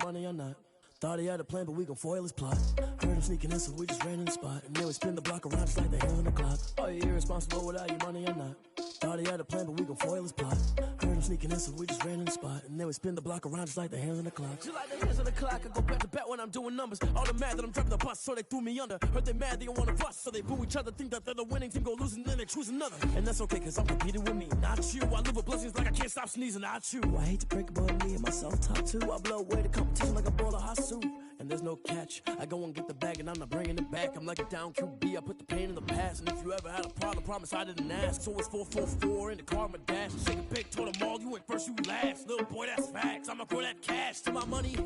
money or not. Thought he had a plan, but we gon' foil his plot. Heard him sneaking in, so we just ran in the spot. And then we spin the block around just like the hands on the clock. Are you irresponsible without your money or not? Thought he had a plan, but we gon' foil his plot. Heard him sneaking in, so we just ran in the spot. And then we spin the block around just like the hands on the clock. Just like the hands on the clock, I go back to back when I'm doing numbers. All the mad that I'm driving the bus, so they threw me under. Heard they mad, they don't wanna bust, so they boo each other. Think that they're the winning team, go losing, then they choose another. And that's okay, cause I'm competing with me, not you. I live with blessings like I can't stop sneezing, not you. I hate to break it, but me and myself top two. I blow away the competition like a bowl of hot soup. And there's no catch. I go and get the bag and I'm not bringing it back. I'm like a down QB, I put the pain in the past. And if you ever had a problem, promise I didn't ask. So it's 444 in the car, my dash. Shake a big, told them all, you went first, you last. Little boy, that's facts. I'ma grow that cash to my money. You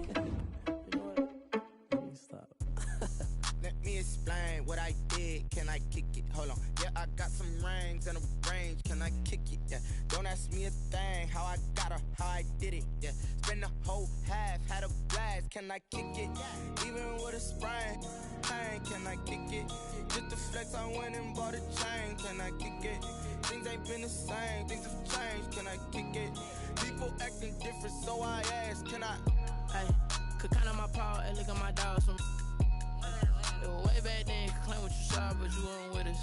know what? Let me stop. Let me explain what I did. Can I kick it? Hold on. Yeah, I got some rings and a range. Can I kick it? Yeah. Don't ask me a thing. How I got her, how I did it. Yeah. Spend the whole half, had a blast. Can I kick it? Even with a sprain. Pain, can I kick it? Just to flex, I went and bought a chain. Can I kick it? Things ain't been the same. Things have changed. Can I kick it? People acting different, so I ask. Can I? Hey, could count on my power and look at my dogs from. It was way back then, you could claim what you saw, but you weren't with us.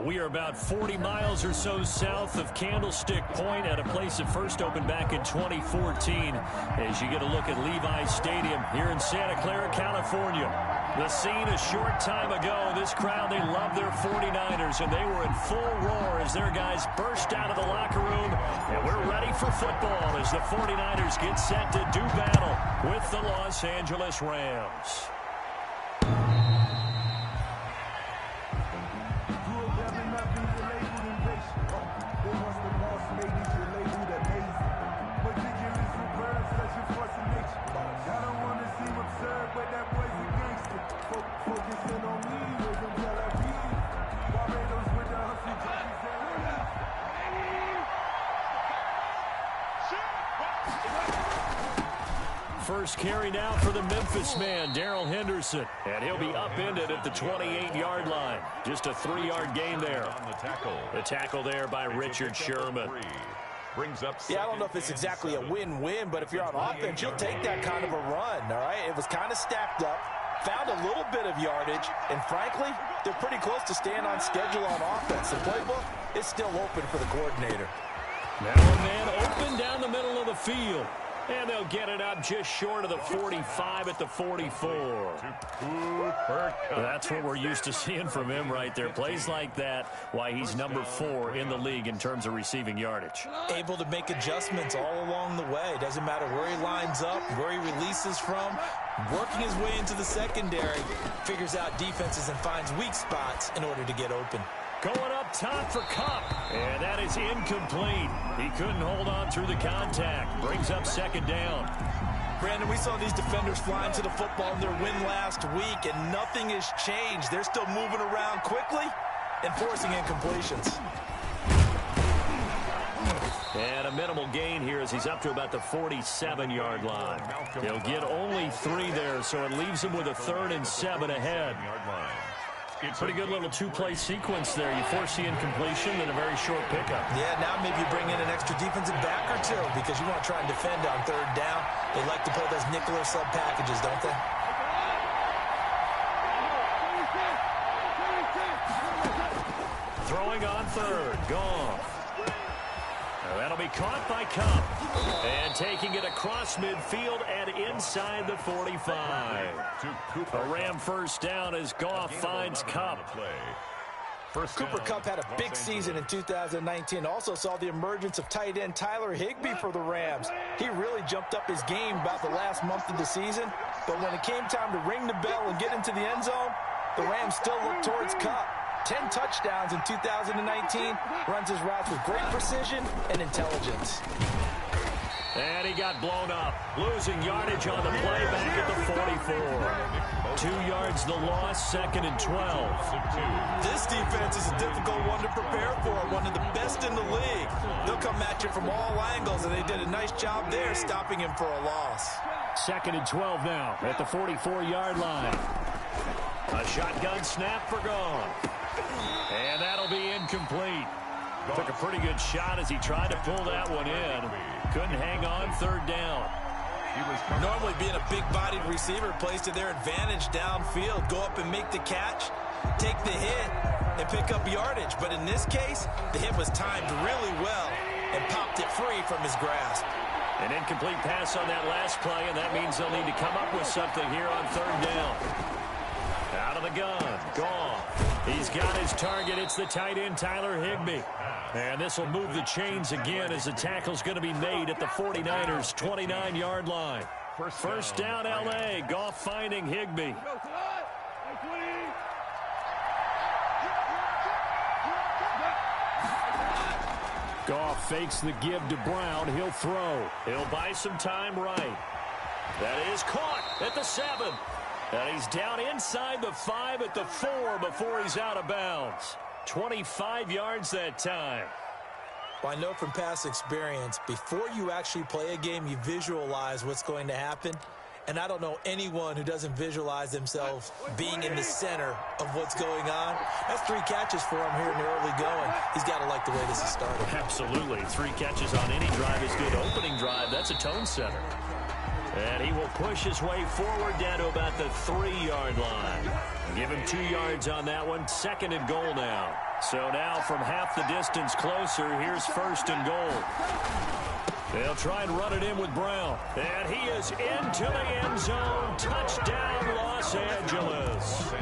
We are about 40 miles or so south of Candlestick Point at a place that first opened back in 2014 as you get a look at Levi's Stadium here in Santa Clara, California. The scene a short time ago, this crowd, they love their 49ers, and they were in full roar as their guys burst out of the locker room. And we're ready for football as the 49ers get set to do battle with the Los Angeles Rams. First carry now for the Memphis man, Darrell Henderson. And he'll be upended at the 28-yard line. Just a 3-yard gain there. The tackle there by Richard Sherman. Yeah, I don't know if it's exactly a win-win, but if you're on offense, you'll take that kind of a run, all right? It was kind of stacked up, found a little bit of yardage, and frankly, they're pretty close to staying on schedule on offense. The playbook is still open for the coordinator. Now a man open down the middle of the field. And they'll get it up just short of the 45 at the 44. That's what we're used to seeing from him right there. Plays like that, why he's number 4 in the league in terms of receiving yardage. Able to make adjustments all along the way. Doesn't matter where he lines up, where he releases from. Working his way into the secondary, figures out defenses and finds weak spots in order to get open. Going up top for Kupp, and that is incomplete. He couldn't hold on through the contact. Brings up second down. Brandon, we saw these defenders flying to the football in their win last week, and nothing has changed. They're still moving around quickly and forcing incompletions. And a minimal gain here as he's up to about the 47-yard line. He'll get only 3 there, so it leaves him with a 3rd and 7 ahead. Pretty good little 2-play sequence there. You force the incompletion and a very short pickup. Yeah, now maybe you bring in an extra defensive back or 2 because you want to try and defend on 3rd down. They like to play those nickel or sub packages, don't they? Throwing on 3rd. Gone. That'll be caught by Kupp. And taking it across midfield and inside the 45. A Ram first down as Goff finds Kupp. Cooper Kupp had a big season in 2019. Also saw the emergence of tight end Tyler Higbee for the Rams. He really jumped up his game about the last month of the season. But when it came time to ring the bell and get into the end zone, the Rams still looked towards Kupp. 10 touchdowns in 2019, runs his routes with great precision and intelligence. And he got blown up, losing yardage on the play back at the 44. 2 yards the loss, 2nd and 12. This defense is a difficult one to prepare for, one of the best in the league. They'll come at you from all angles, and they did a nice job there stopping him for a loss. 2nd and 12 now at the 44-yard line. A shotgun snap for Gone. And that'll be incomplete. Took a pretty good shot as he tried to pull that one in. Couldn't hang on third down. Normally being a big-bodied receiver plays to their advantage downfield. Go up and make the catch, take the hit, and pick up yardage. But in this case, the hit was timed really well and popped it free from his grasp. An incomplete pass on that last play, and that means they'll need to come up with something here on third down. Out of the gun, Goff. He's got his target. It's the tight end, Tyler Higbee. And this will move the chains again as the tackle's going to be made at the 49ers' 29-yard line. First down, L.A. Goff finding Higbee. Goff fakes the give to Brown. He'll throw. He'll buy some time right. That is caught at the 7. And he's down inside the 5 at the 4 before he's out of bounds. 25 yards that time. Well, I know from past experience, before you actually play a game, you visualize what's going to happen. And I don't know anyone who doesn't visualize themselves being in the center of what's going on. That's 3 catches for him here in the early going. He's got to like the way this is started. Absolutely. 3 catches on any drive is good. Opening drive, that's a tone setter. And he will push his way forward down to about the 3-yard line. Give him 2 yards on that one. 2nd and goal now. So now from half the distance closer, here's 1st and goal. They'll try and run it in with Brown. And he is into the end zone. Touchdown, Los Angeles.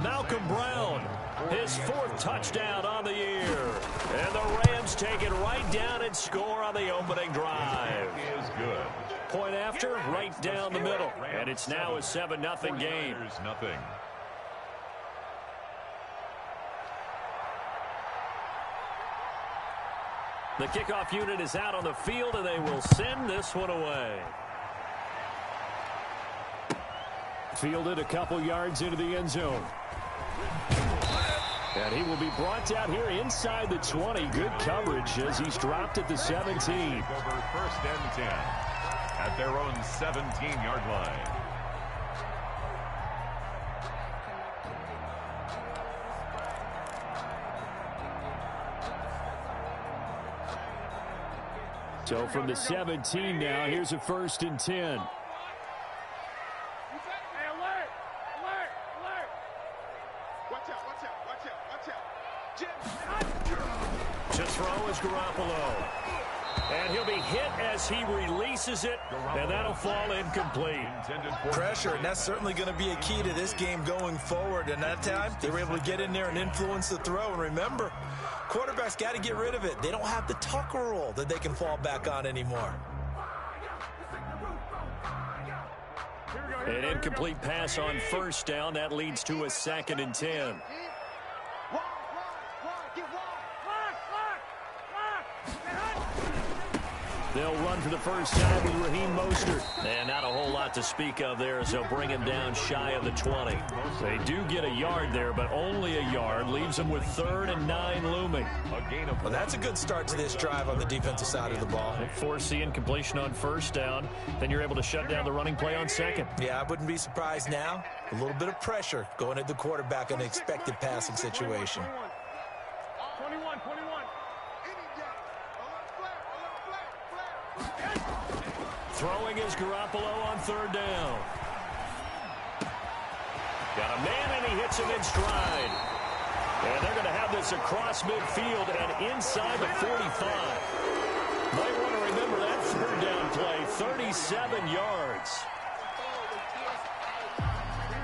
Malcolm Brown, his 4th touchdown on the year. And the Rams take it right down and score on the opening drive. Point after, right down the middle. And it's now a 7-0 game. The kickoff unit is out on the field, and they will send this one away. Fielded a couple yards into the end zone. And he will be brought down here inside the 20. Good coverage as he's dropped at the 17. 1st and 10 at their own 17-yard line. So from the 17 now, here's a 1st and 10. To throw is Garoppolo. And he'll be hit as he releases it, and that'll fall incomplete. Pressure, and that's certainly going to be a key to this game going forward. And that time, they were able to get in there and influence the throw. And remember, quarterbacks got to get rid of it. They don't have the Tucker rule that they can fall back on anymore. An incomplete pass on 1st down. That leads to a 2nd and 10. They'll run for the first time with Raheem Mostert. And not a whole lot to speak of there as they'll bring him down shy of the 20. They do get a yard there, but only a yard. Leaves them with 3rd and 9 looming. Well, that's a good start to this drive on the defensive side of the ball. They force the incompletion on 1st down. Then you're able to shut down the running play on 2nd. Yeah, I wouldn't be surprised now. A little bit of pressure going at the quarterback in an expected passing situation. 21. Throwing is Garoppolo on 3rd down. Got a man, and he hits him in stride. And they're going to have this across midfield and inside the 45. Might want to remember that 3rd down play, 37 yards.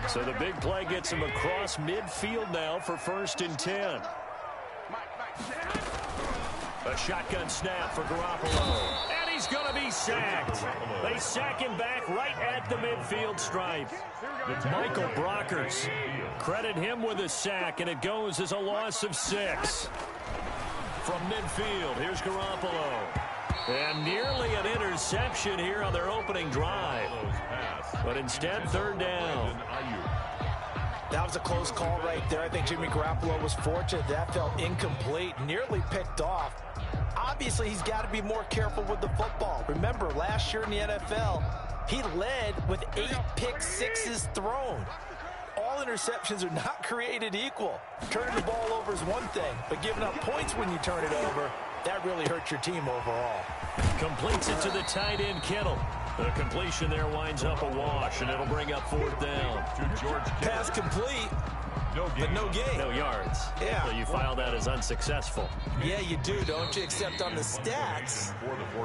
So the big play gets him across midfield now for 1st and 10. A shotgun snap for Garoppolo. And he's going to be sacked. They sack him back right at the midfield stripe. Michael Brockers. Credit him with a sack, and it goes as a loss of 6. From midfield, here's Garoppolo. And nearly an interception here on their opening drive. But instead, 3rd down. That was a close call right there. I think Jimmy Garoppolo was fortunate that fell incomplete, nearly picked off. Obviously, he's got to be more careful with the football. Remember, last year in the NFL, he led with 8 pick sixes thrown. All all interceptions are not created equal. Turning the ball over is one thing, but giving up points when you turn it over, that really hurts your team overall. Completes it to the tight end, Kittle. The completion there winds up a wash, and it'll bring up 4th down. To George Kittle. Pass complete, but no gain. No yards. Yeah. So you file that as unsuccessful. Yeah, you do, don't you? Except on the stats,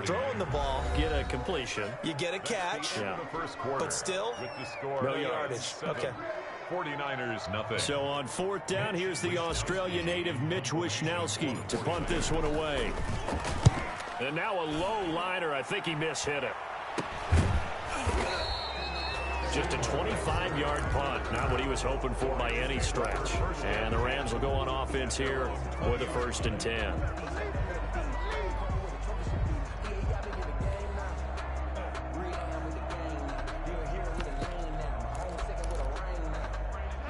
throwing the ball, Get a completion. you get a catch, Yeah. The first quarter, but still, with the score, No yardage. Okay. 49ers nothing. So on 4th down, here's the Australia native Mitch Wishnowski to punt this one away. And now a low liner. I think he mishit it. Just a 25-yard punt. Not what he was hoping for by any stretch. And the Rams will go on offense here with a 1st and 10.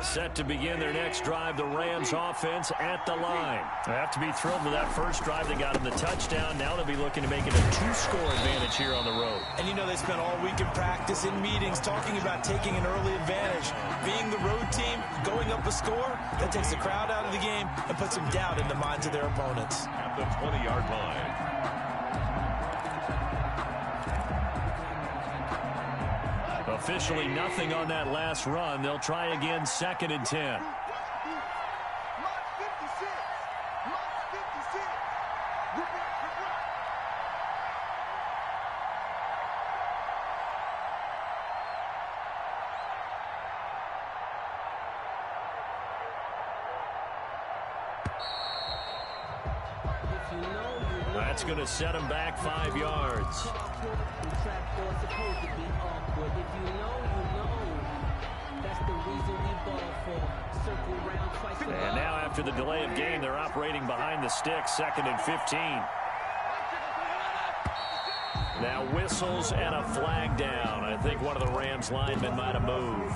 Set to begin their next drive, the Rams offense at the line. They have to be thrilled with that first drive. They got him the touchdown. Now they'll be looking to make it a 2-score advantage here on the road. and you know they spent all week in practice, in meetings, talking about taking an early advantage. Being the road team, going up a score, that takes the crowd out of the game and puts some doubt in the minds of their opponents. At the 20-yard line. Officially nothing on that last run. They'll try again, 2nd and 10. That's going to set him back 5 yards. And now after the delay of game, they're operating behind the sticks, 2nd and 15. Now whistles and a flag down. I think one of the Rams linemen might have moved.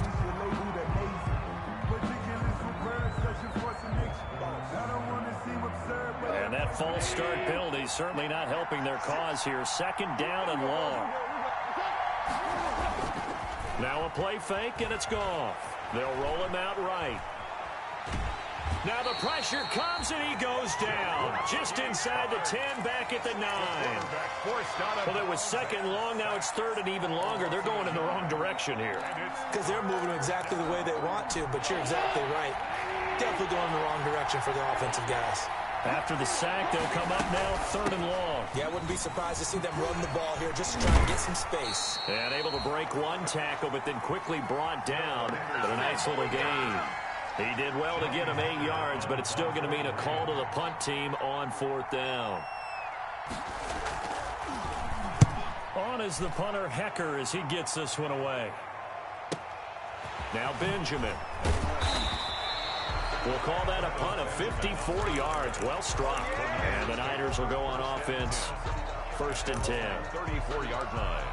And that false start penalty certainly not helping their cause here. 2nd down and long. Now a play fake, and it's gone. They'll roll him out right. Now the pressure comes, and he goes down. Just inside the 10, back at the 9. Well, it was 2nd long. Now it's 3rd and even longer. They're going in the wrong direction here. Because they're moving exactly the way they want to, but you're exactly right. Definitely going in the wrong direction for the offensive guys. After the sack, they'll come up now 3rd and long. Yeah, I wouldn't be surprised to see them run the ball here just to try and get some space. And able to break one tackle, but then quickly brought down. But a nice little gain. He did well to get him 8 yards, but it's still going to mean a call to the punt team on 4th down. On is the punter, Hecker, as he gets this one away. Now Benjamin. We'll call that a punt of 54 yards. Well struck. And the Niners will go on offense. 1st and 10. 34-yard line.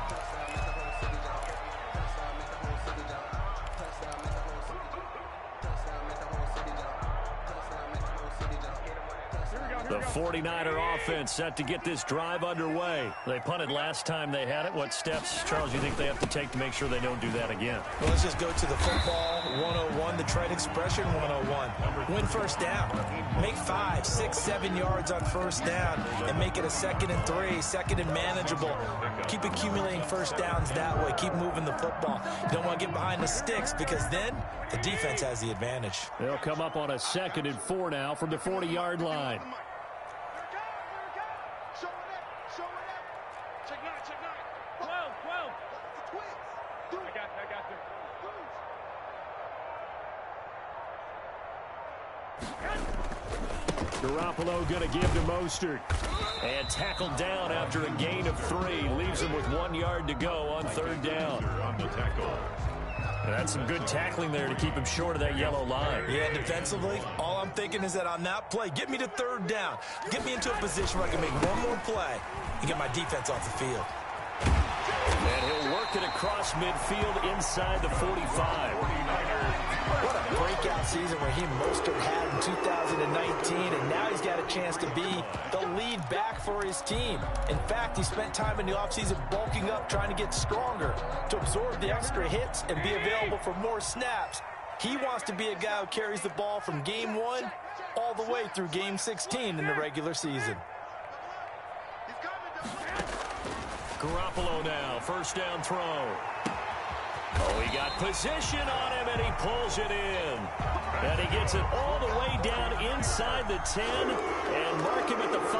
The 49er offense set to get this drive underway. They punted last time they had it. What steps, Charles, do you think they have to take to make sure they don't do that again? Well, let's just go to the football 101, the trade expression 101. Win 1st down. Make 5, 6, 7 yards on 1st down and make it a 2nd and 3, 2nd and manageable. Keep accumulating 1st downs that way. Keep moving the football. You don't want to get behind the sticks because then the defense has the advantage. They'll come up on a 2nd and 4 now from the 40-yard line. Garoppolo going to give to Mostert. And tackled down after a gain of 3. Leaves him with 1 yard to go on 3rd down. On the tackle. And that's some good tackling there to keep him short of that yellow line. Yeah, defensively, all I'm thinking is that on that play, get me to 3rd down. Get me into a position where I can make one more play and get my defense off the field. And he'll work it across midfield inside the 45. What a breakout season Raheem Mostert had in 2019, and now he's got a chance to be the lead back for his team. In fact, he spent time in the offseason bulking up, trying to get stronger to absorb the extra hits and be available for more snaps. He wants to be a guy who carries the ball from game 1 all the way through game 16 in the regular season. Garoppolo now, first down throw. Oh, he got position on him, and he pulls it in. And he gets it all the way down inside the 10 and mark him at the 5.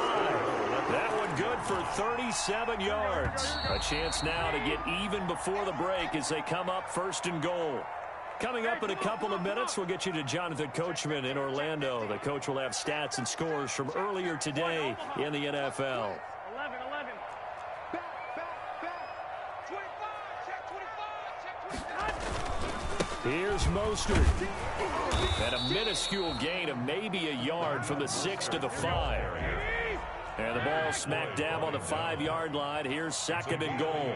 That one good for 37 yards. A chance now to get even before the break as they come up first and goal. Coming up in a couple of minutes, we'll get you to Jonathan Coachman in Orlando. The coach will have stats and scores from earlier today in the NFL. 11. Here's Mostert. And a minuscule gain of maybe a yard from the 6 to the 5. And the ball smacked down on the 5-yard line. Here's second and goal.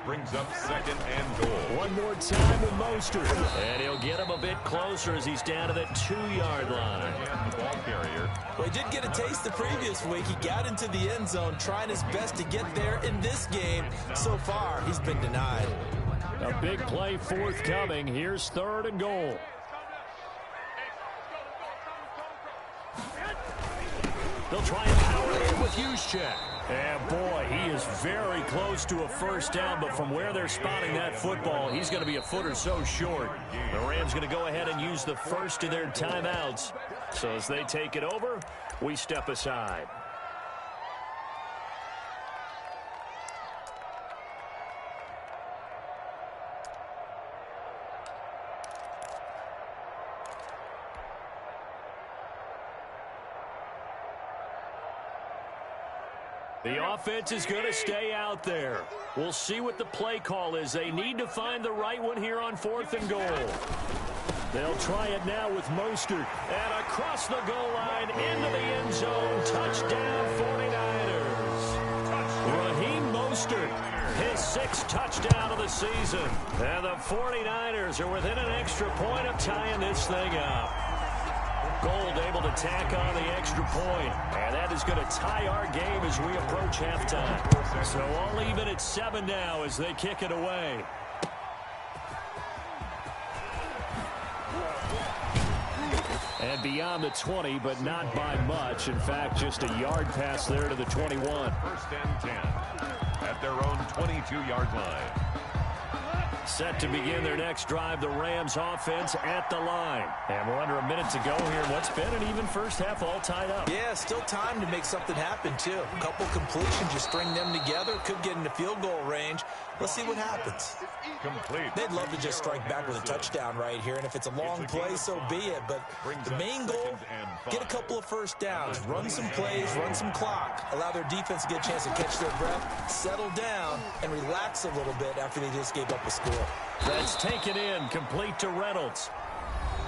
Brings up second and goal. One more time with Mostert. And he'll get him a bit closer as he's down to the 2-yard line. Again, the ball carrier. Well, he did get a taste the previous week. He got into the end zone trying his best to get there in this game. So far, he's been denied. A big play forthcoming. Here's third and goal. They'll try and power in with Juszczyk. And boy, he is very close to a first down, but from where they're spotting that football, he's going to be a foot or so short. The Rams going to go ahead and use the first of their timeouts. So as they take it over, we step aside. The offense is going to stay out there. We'll see what the play call is. They need to find the right one here on 4th and goal. They'll try it now with Mostert. And across the goal line into the end zone. Touchdown 49ers. Raheem Mostert, his 6th touchdown of the season. And the 49ers are within an extra point of tying this thing up. Gold able to tack on the extra point, and that is going to tie our game as we approach halftime. So all even at 7 now as they kick it away. And beyond the 20, but not by much. In fact, just a yard pass there to the 21. First and 10 at their own 22-yard line. Set to begin their next drive, the Rams offense at the line. And we're under a minute to go here. What's been an even first half, all tied up. Yeah, still time to make something happen, too. A couple completions, you string them together, could get into field goal range. Let's see what happens. Complete. They'd love to just strike back with a touchdown right here, and if it's a long play, so be it. But the main goal, get a couple of first downs, run some plays, run some clock, allow their defense to get a chance to catch their breath, settle down, and relax a little bit after they just gave up a score. That's taken in, complete to Reynolds.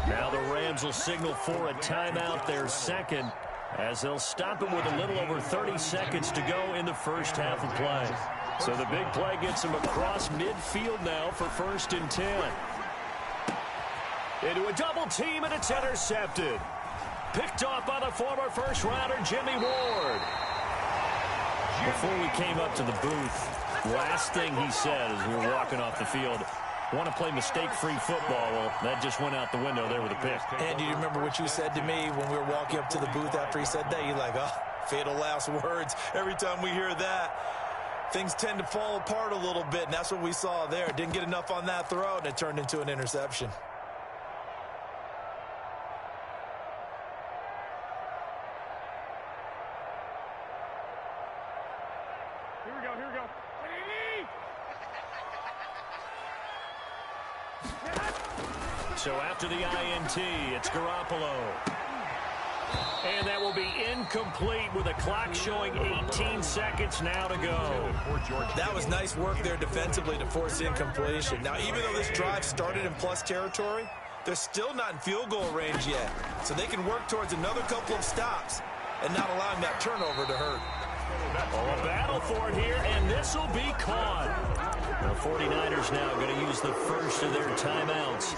Now the Rams will signal for a timeout, their second, as they'll stop it with a little over 30 seconds to go in the first half of play. So the big play gets him across midfield now for 1st and 10. Into a double team, and it's intercepted. Picked off by the former first-rounder Jimmy Ward. Before we came up to the booth, last thing he said as we were walking off the field, want to play mistake-free football. Well, that just went out the window there with a pick. And do you remember what you said to me when we were walking up to the booth after he said that? You're like, oh, fatal last words. Every time we hear that, things tend to fall apart a little bit, and that's what we saw there. Didn't get enough on that throw, and it turned into an interception. Here we go. So after the INT, it's Garoppolo. And that will be incomplete with a clock showing 18 seconds now to go. That was nice work there defensively to force incompletion. Now, even though this drive started in plus territory, they're still not in field goal range yet. So they can work towards another couple of stops and not allowing that turnover to hurt. Oh, a battle for it here, and this will be caught. The 49ers now going to use the first of their timeouts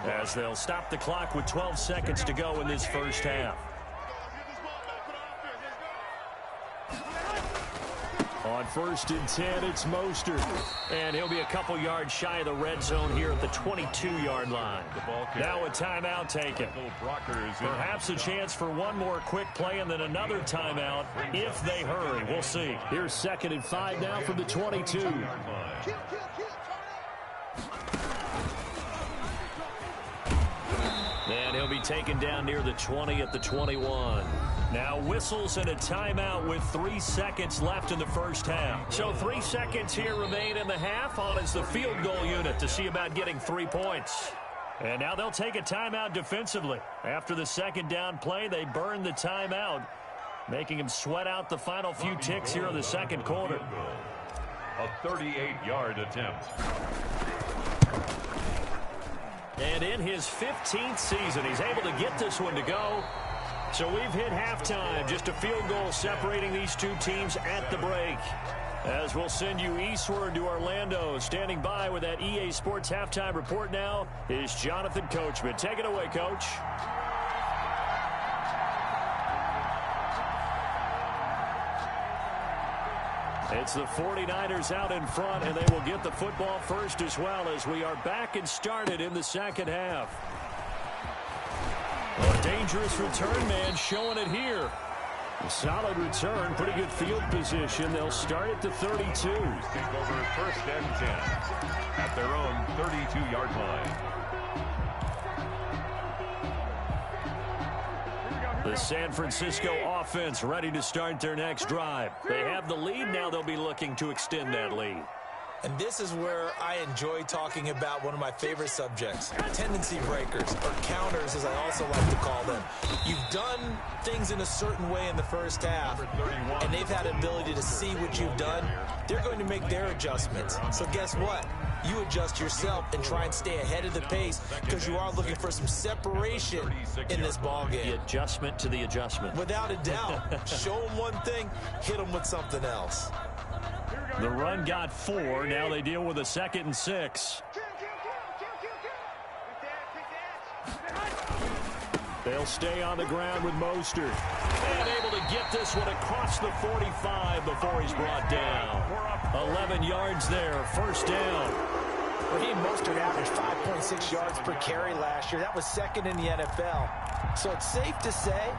as they'll stop the clock with 12 seconds to go in this first half. On 1st and 10, it's Mostert. And he'll be a couple yards shy of the red zone here at the 22-yard line. Now a timeout taken. Perhaps a chance for one more quick play and then another timeout if they hurry. We'll see. Here's 2nd and 5 now from the 22. And he'll be taken down near the 20 at the 21. Now whistles and a timeout with 3 seconds left in the first half. So 3 seconds here remain in the half. On is the field goal unit to see about getting 3 points. And now they'll take a timeout defensively. After the second down play, they burn the timeout, making him sweat out the final few ticks here in the second quarter. A 38-yard attempt. And in his 15th season, he's able to get this one to go. So we've hit halftime. Just a field goal separating these two teams at the break. As we'll send you eastward to Orlando. Standing by with that EA Sports halftime report now is Jonathan Coachman. Take it away, Coach. It's the 49ers out in front, and they will get the football first as well as we are back and started in the second half. A dangerous return man showing it here. A solid return, pretty good field position. They'll start at the 32. Take over 1st and 10 at their own 32-yard line. The San Francisco offense ready to start their next drive. They have the lead. Now they'll be looking to extend that lead. And this is where I enjoy talking about one of my favorite subjects, tendency breakers, or counters as I also like to call them. You've done things in a certain way in the first half, and they've had ability to see what you've done. They're going to make their adjustments. So guess what? You adjust yourself and try and stay ahead of the pace because you are looking for some separation in this ballgame. The adjustment to the adjustment. Without a doubt. Show them one thing, hit them with something else. The run got 4. Now they deal with a 2nd and 6. They'll stay on the ground with Mostert. And able to get this one across the 45 before he's brought down. 11 yards there, 1st down. Raheem Mostert averaged 5.6 yards per carry last year. That was 2nd in the NFL. So it's safe to say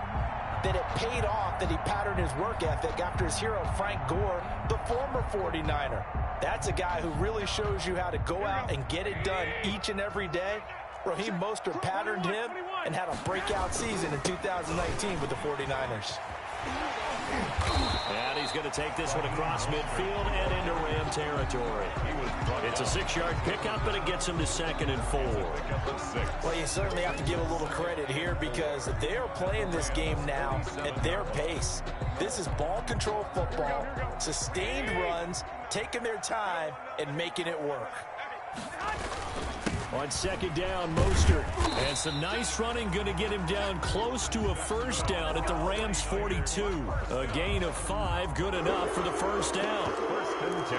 that it paid off that he patterned his work ethic after his hero Frank Gore, the former 49er. That's a guy who really shows you how to go out and get it done each and every day. Raheem Mostert patterned him and had a breakout season in 2019 with the 49ers. And he's going to take this one across midfield and into Ram territory. It's a 6-yard pickup, but it gets him to 2nd and 4. Well, you certainly have to give a little credit here because they're playing this game now at their pace. This is ball control football, sustained runs, taking their time, and making it work. On 2nd down, Mostert. And some nice running, going to get him down close to a 1st down at the Rams 42. A gain of 5, good enough for the 1st down.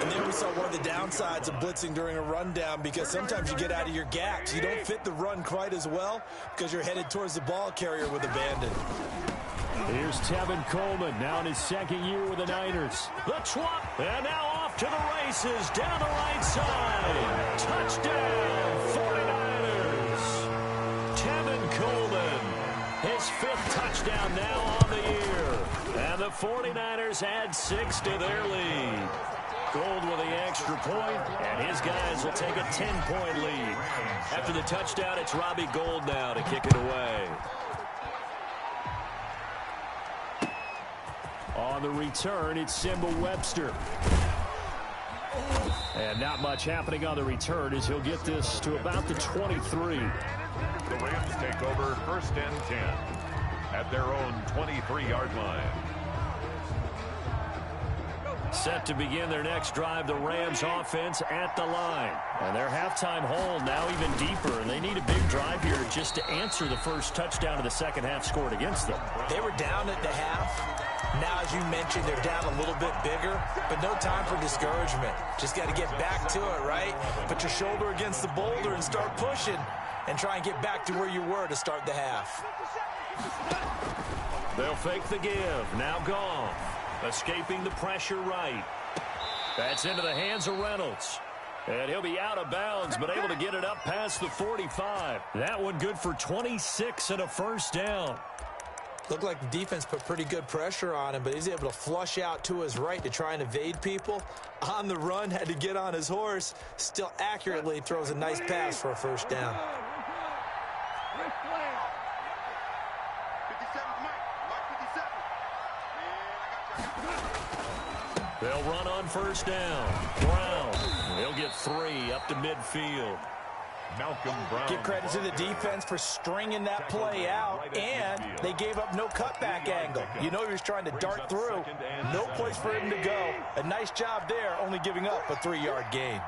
And then we saw one of the downsides of blitzing during a rundown because sometimes you get out of your gaps. You don't fit the run quite as well because you're headed towards the ball carrier with abandon. Here's Tevin Coleman, now in his 2nd year with the Niners. The twop, and now off to the races, down the right side. Touchdown, 49ers. Tevin Coleman, his 5th touchdown now on the year. And the 49ers add 6 to their lead. Gold with the extra point, and his guys will take a 10-point lead. After the touchdown, it's Robbie Gould now to kick it away. On the return, it's Simba Webster. And not much happening on the return as he'll get this to about the 23. The Rams take over 1st and 10 at their own 23-yard line. Set to begin their next drive, the Rams offense at the line. And their halftime hole now even deeper, and they need a big drive here just to answer the first touchdown of the second half scored against them. They were down at the half. Now, as you mentioned, they're down a little bit bigger, but no time for discouragement. Just got to get back to it, right? Put your shoulder against the boulder and start pushing and try and get back to where you were to start the half. They'll fake the give. Now Goff. Escaping the pressure right. That's into the hands of Reynolds. And he'll be out of bounds, but able to get it up past the 45. That one good for 26 and a first down. Looked like the defense put pretty good pressure on him, but he's able to flush out to his right to try and evade people. On the run, had to get on his horse. Still accurately throws a nice pass for a first down. They'll run on first down. Brown, he'll get 3 up to midfield. Malcolm Brown. Give credit to the defense for stringing that play out, and they gave up no cutback angle. You know he was trying to dart through. No place for him to go. A nice job there, only giving up a 3-yard gain.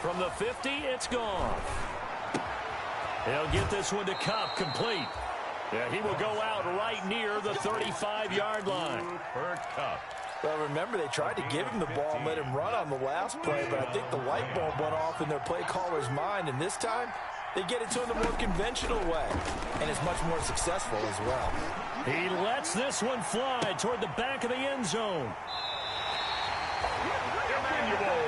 From the 50, it's gone. He'll get this one to Kupp, complete. Yeah, he will go out right near the 35-yard line. For Kupp. Well, remember, they tried to give him the ball and let him run on the last play, but I think the light bulb went off in their play caller's mind, and this time they get it to him the more conventional way, and it's much more successful as well. He lets this one fly toward the back of the end zone.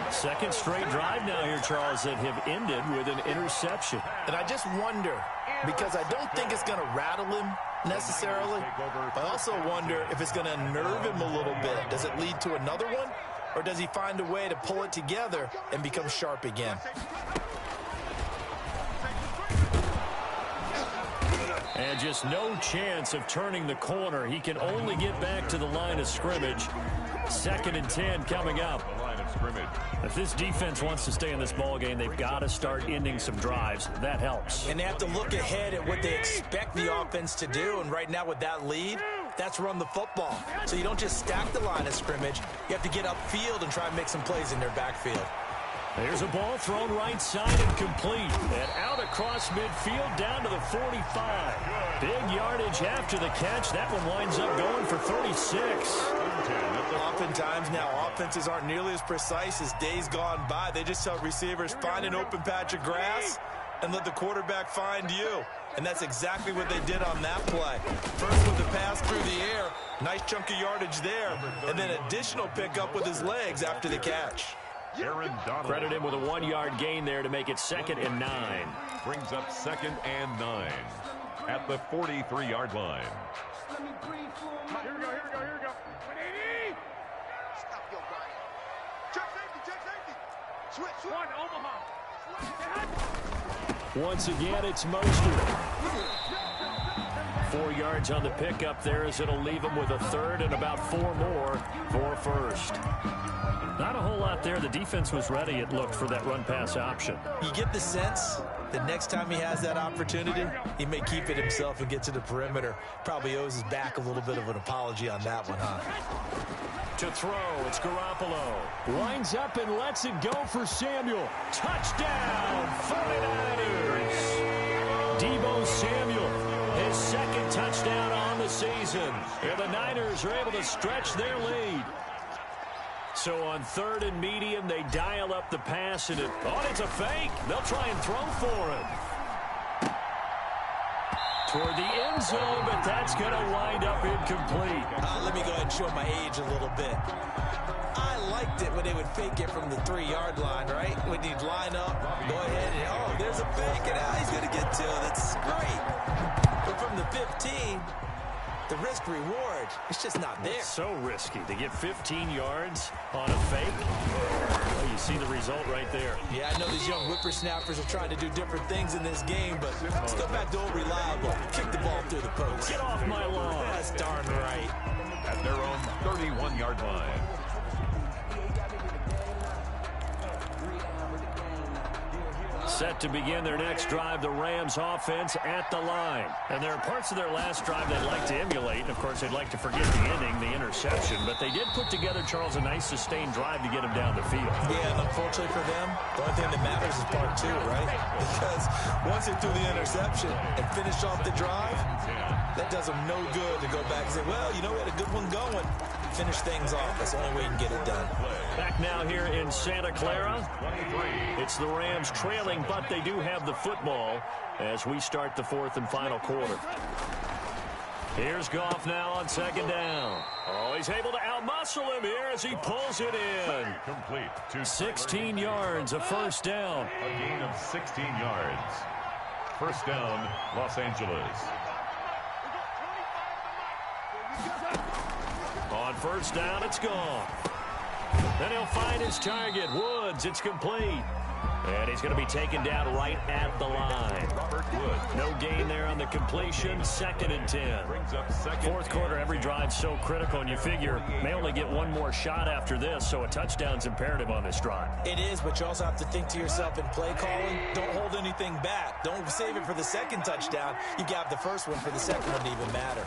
Second straight drive now here, Charles, that have ended with an interception. And I just wonder, because I don't think it's going to rattle him necessarily. I also wonder if it's going to nerve him a little bit. Does it lead to another one, or does he find a way to pull it together and become sharp again? And just no chance of turning the corner. He can only get back to the line of scrimmage. 2nd and 10 coming up. If this defense wants to stay in this ball game, they've got to start ending some drives. That helps. And they have to look ahead at what they expect the offense to do. And right now with that lead, that's run the football. So you don't just stack the line of scrimmage. You have to get upfield and try and make some plays in their backfield. There's a ball thrown right side and complete. And out across midfield down to the 45. Big yardage after the catch. That one winds up going for 36. Oftentimes now offenses aren't nearly as precise as days gone by. They just tell receivers, find an open patch of grass and let the quarterback find you. And that's exactly what they did on that play. First with the pass through the air. Nice chunk of yardage there. And then additional pickup with his legs after the catch. Credit him with a 1-yard gain there to make it 2nd and 9. Brings up 2nd and 9 at the 43-yard line. Here we go. 180. Stop your body. Check safety. Switch. One, Omaha. Once again, it's Mostert. 4 yards on the pickup there as it'll leave him with a 3rd and about 4 more for first. Not a whole lot there. The defense was ready, it looked, for that run-pass option. You get the sense that next time he has that opportunity, he may keep it himself and get to the perimeter. Probably owes his back a little bit of an apology on that one, huh? To throw, it's Garoppolo. Lines up and lets it go for Samuel. Touchdown, 49ers. Deebo Samuel, his 2nd touchdown on the season. And the Niners are able to stretch their lead. So on 3rd and medium, they dial up the pass, and it's a fake. They'll try and throw for him. Toward the end zone, but that's going to wind up incomplete. Let me go ahead and show my age a little bit. I liked it when they would fake it from the 3-yard line, right? When you'd line up, go ahead, and there's a fake, and he's going to get 2. That's great. But from the 15... the risk-reward, it's just not there. It's so risky to get 15 yards on a fake. Well, you see the result right there. Yeah, I know these young whippersnappers are trying to do different things in this game, but let's go back to old reliable. Kick the ball through the post. Get off my lawn. That's darn right. At their own 31-yard line. Set to begin their next drive, the Rams offense at the line. And there are parts of their last drive they'd like to emulate. And, of course, they'd like to forget the ending, the interception. But they did put together, Charles, a nice sustained drive to get him down the field. Yeah, and unfortunately for them, the only thing that matters is part 2, right? Because once they threw the interception and finished off the drive, that does them no good to go back and say, well, we had a good one going. Finish things off. That's the only way you can get it done. Back now here in Santa Clara. It's the Rams trailing, but they do have the football as we start the 4th and final quarter. Here's Goff now on second down. Oh, he's able to outmuscle him here as he pulls it in. Complete. 16 yards, a first down. A gain of 16 yards. First down, Los Angeles. On first down, it's gone. Then he'll find his target, Woods. It's complete. And he's going to be taken down right at the line. Robert Woods. No gain there on the completion. 2nd and 10. Brings up second. Fourth quarter, every drive's so critical, and you figure may only get one more shot after this, so a touchdown's imperative on this drive. It is, but you also have to think to yourself in play calling, don't hold anything back. Don't save it for the second touchdown. You got the first one for the second one to even matter.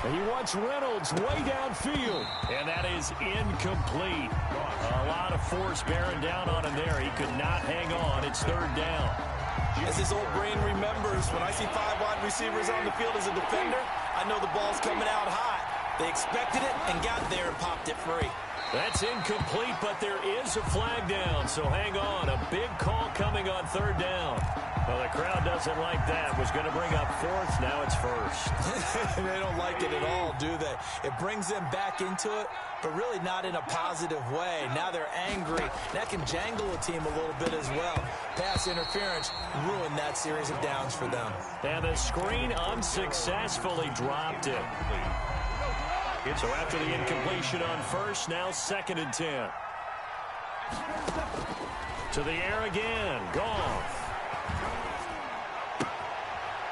And he wants Reynolds way downfield, and that is incomplete. A lot of force bearing down on him there. He could not hang on. It's 3rd down. As his old brain remembers, when I see 5 wide receivers on the field as a defender, I know the ball's coming out hot. They expected it and got there and popped it free. That's incomplete, but there is a flag down, so hang on. A big call coming on 3rd down. Well, the crowd doesn't like that. Was going to bring up 4th. Now it's 1st. They don't like it at all, do they? It brings them back into it, but really not in a positive way. Now they're angry. That can jangle a team a little bit as well. Pass interference ruined that series of downs for them. And the screen unsuccessfully dropped it. So after the incompletion on first, now 2nd and 10. To the air again. Goff.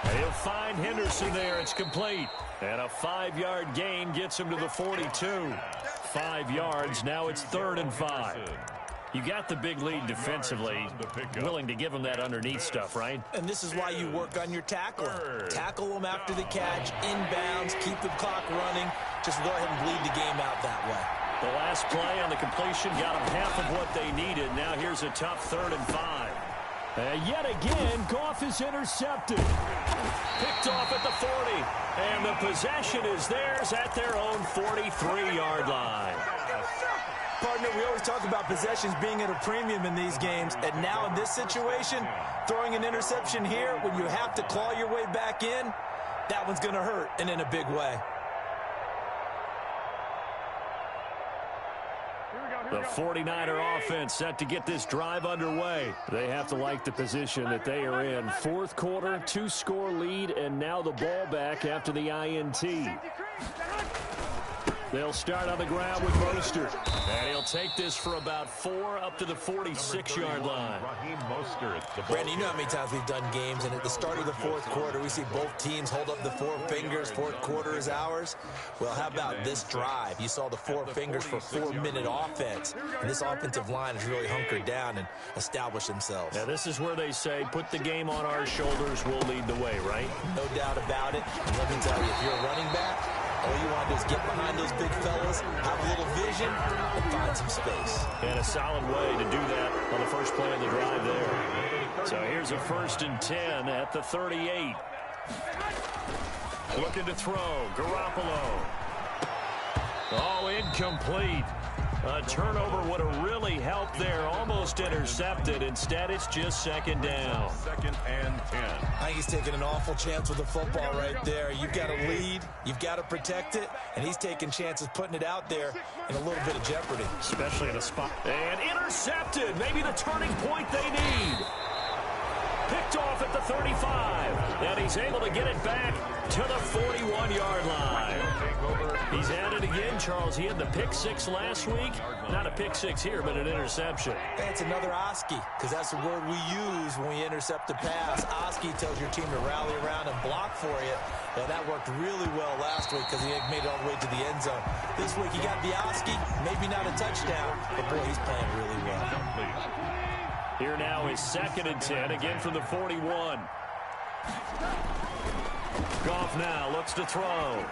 And he'll find Henderson there. It's complete. And a 5-yard gain gets him to the 42. 5 yards. Now it's 3rd and 5. You got the big lead defensively, willing to give them that underneath stuff, right? And this is why you work on your tackling. Tackle them after the catch, inbounds, keep the clock running. Just go ahead and bleed the game out that way. The last play on the completion got them half of what they needed. Now here's a tough 3rd and 5. Yet again, Goff is intercepted. Picked off at the 40. And the possession is theirs at their own 43-yard line. Partner, we always talk about possessions being at a premium in these games, and now in this situation, throwing an interception here when you have to claw your way back in, that one's going to hurt, and in a big way. The 49er offense set to get this drive underway. They have to like the position that they are in. 4th quarter, 2-score lead, and now the ball back after the INT. They'll start on the ground with Mostert. And he'll take this for about 4 up to the 46-yard line. Raheem Mostert. Brandon, you know how many times we've done games, and at the start of the 4th quarter, we see both teams hold up the 4 fingers. 4th quarter is ours. Well, how about this drive? You saw the 4 fingers for 4-minute offense. And this offensive line has really hunkered down and established themselves. Now, this is where they say, put the game on our shoulders, we'll lead the way, right? No doubt about it. And let me tell you, if you're a running back, all you want to do is get behind those big fellas, have a little vision, and find some space. And a solid way to do that on the first play of the drive there. So here's a 1st and 10 at the 38. Looking to throw. Garoppolo. Oh, incomplete. A turnover would have really helped there. Almost intercepted. Instead, it's just 2nd down. 2nd and 10. I think he's taking an awful chance with the football right there. You've got to lead. You've got to protect it. And he's taking chances putting it out there in a little bit of jeopardy. Especially in a spot. And intercepted. Maybe the turning point they need. Picked off at the 35. And he's able to get it back to the 41-yard line. He's at it again, Charles. He had the pick 6 last week. Not a pick 6 here, but an interception. It's another Oski, because that's the word we use when we intercept a pass. Oski tells your team to rally around and block for you. Well, that worked really well last week because he made it all the way to the end zone. This week he got the Oski, maybe not a touchdown, but boy, he's playing really well. Here now is 2nd and 10, again from the 41. Goff now looks to throw.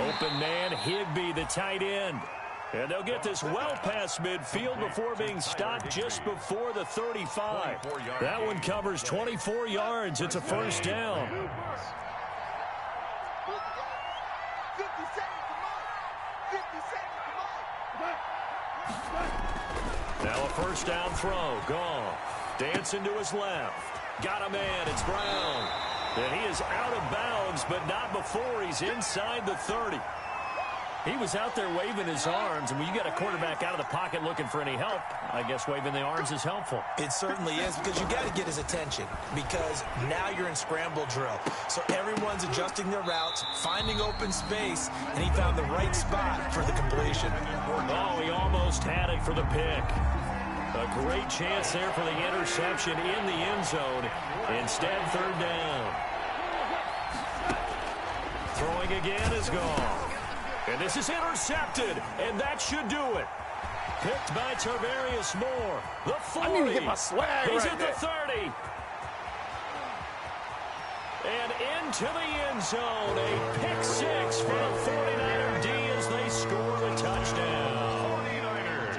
Open man, Higbee, the tight end. And they'll get this well past midfield before being stopped just before the 35. That one covers 24 yards. It's a 1st down. Now a 1st down throw. Goff dancing to his left. Got a man. It's Brown. And he is out of bounds, but not before he's inside the 30. He was out there waving his arms, and when you got a quarterback out of the pocket looking for any help, I guess waving the arms is helpful. It certainly is, because you got to get his attention, because now you're in scramble drill. So everyone's adjusting their routes, finding open space, and he found the right spot for the completion. Oh, he almost had it for the pick. A great chance there for the interception in the end zone. Instead, third down. Throwing again is gone. And this is intercepted, and that should do it. Picked by Tarvarius Moore. The 40. I need to get my swag He's right at there. the 30. And into the end zone. A pick six for the 49er D as they score the touchdown. 49ers.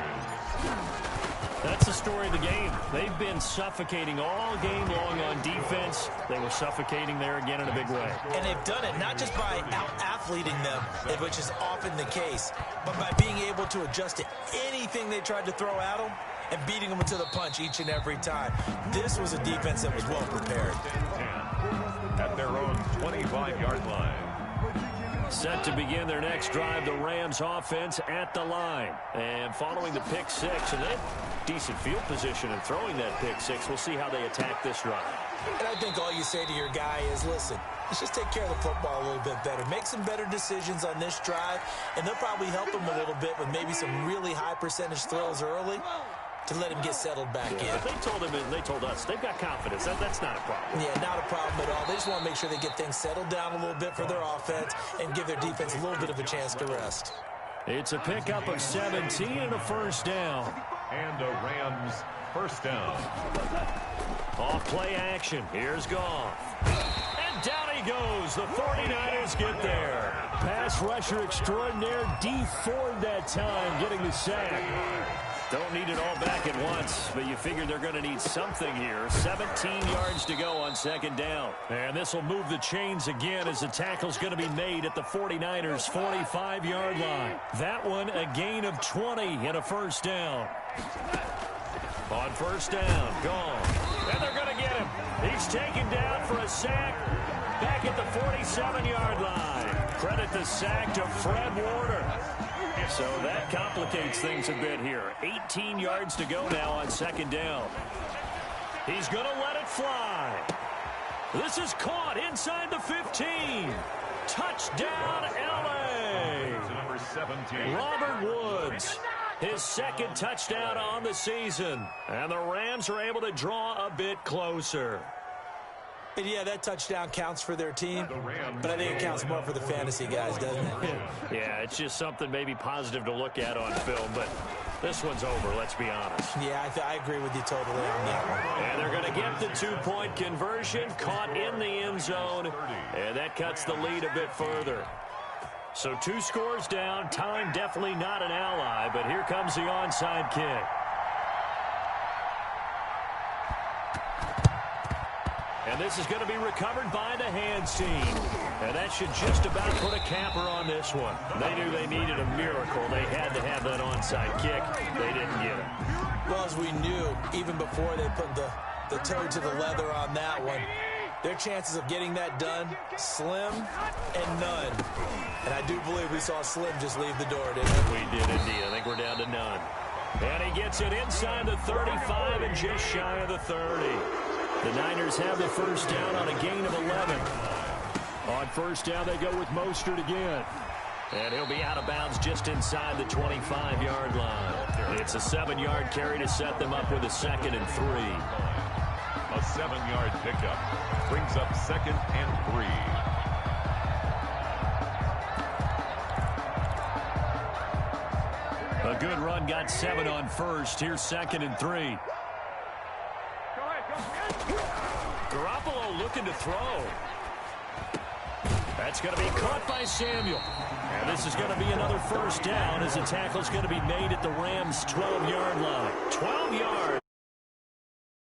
That's the story of the game. They've been suffocating all game long on defense. They were suffocating there again in a big way. And they've done it not just by out-athleting them, which is often the case, but by being able to adjust to anything they tried to throw at them and beating them to the punch each and every time. This was a defense that was well prepared. 10 at their own 25-yard line. Set to begin their next drive, the Rams offense at the line. And following the pick six, and they decent field position in throwing that pick six. We'll see how they attack this drive. And I think all you say to your guy is, listen, let's just take care of the football a little bit better. Make some better decisions on this drive, and they'll probably help him a little bit with maybe some really high percentage throws early to let him get settled back in. They told him, and they told us, they've got confidence. That's not a problem. Yeah, not a problem at all. They just want to make sure they get things settled down a little bit for their offense and give their defense a little bit of a chance to rest. It's a pickup of 17 and a first down. And a Rams first down. Off play action. Here's Goff. And down he goes. The 49ers get there. Pass rusher extraordinaire. D Ford that time getting the sack. Don't need it all back at once, but you figure they're going to need something here. 17 yards to go on second down. And this will move the chains again as the tackle's going to be made at the 49ers' 45-yard line. That one a gain of 20 and a first down. On first down, gone. And they're going to get him. He's taken down for a sack back at the 47-yard line. Credit the sack to Fred Warner. So that complicates things a bit here. 18 yards to go now on second down. He's going to let it fly. This is caught inside the 15. Touchdown, L.A. Number 17. Robert Woods, his second touchdown on the season. And the Rams are able to draw a bit closer. And yeah, that touchdown counts for their team, but I think it counts more for the fantasy guys, doesn't it? Yeah, it's just something maybe positive to look at on film, but this one's over, let's be honest. Yeah, I agree with you totally on that one. And they're going to get the two-point conversion, caught in the end zone, and that cuts the lead a bit further. So 2 scores down, time definitely not an ally, but here comes the onside kick. And this is going to be recovered by the hands team. And that should just about put a capper on this one. They knew they needed a miracle. They had to have that onside kick. They didn't get it. Well, as we knew, even before they put the toe to the leather on that one, their chances of getting that done, slim and none. And I do believe we saw Slim just leave the door, didn't we? We did indeed. I think we're down to none. And he gets it inside the 35 and just shy of the 30. The Niners have the first down on a gain of 11. On first down, they go with Mostert again. And he'll be out of bounds just inside the 25-yard line. It's a 7-yard carry to set them up with a 2nd and 3. A 7-yard pickup brings up 2nd and 3. A good run got 7 on first. Here's 2nd and 3. Garoppolo looking to throw. That's going to be caught by Samuel. And this is going to be another first down as the tackle's going to be made at the Rams' 12-yard line. 12 yards.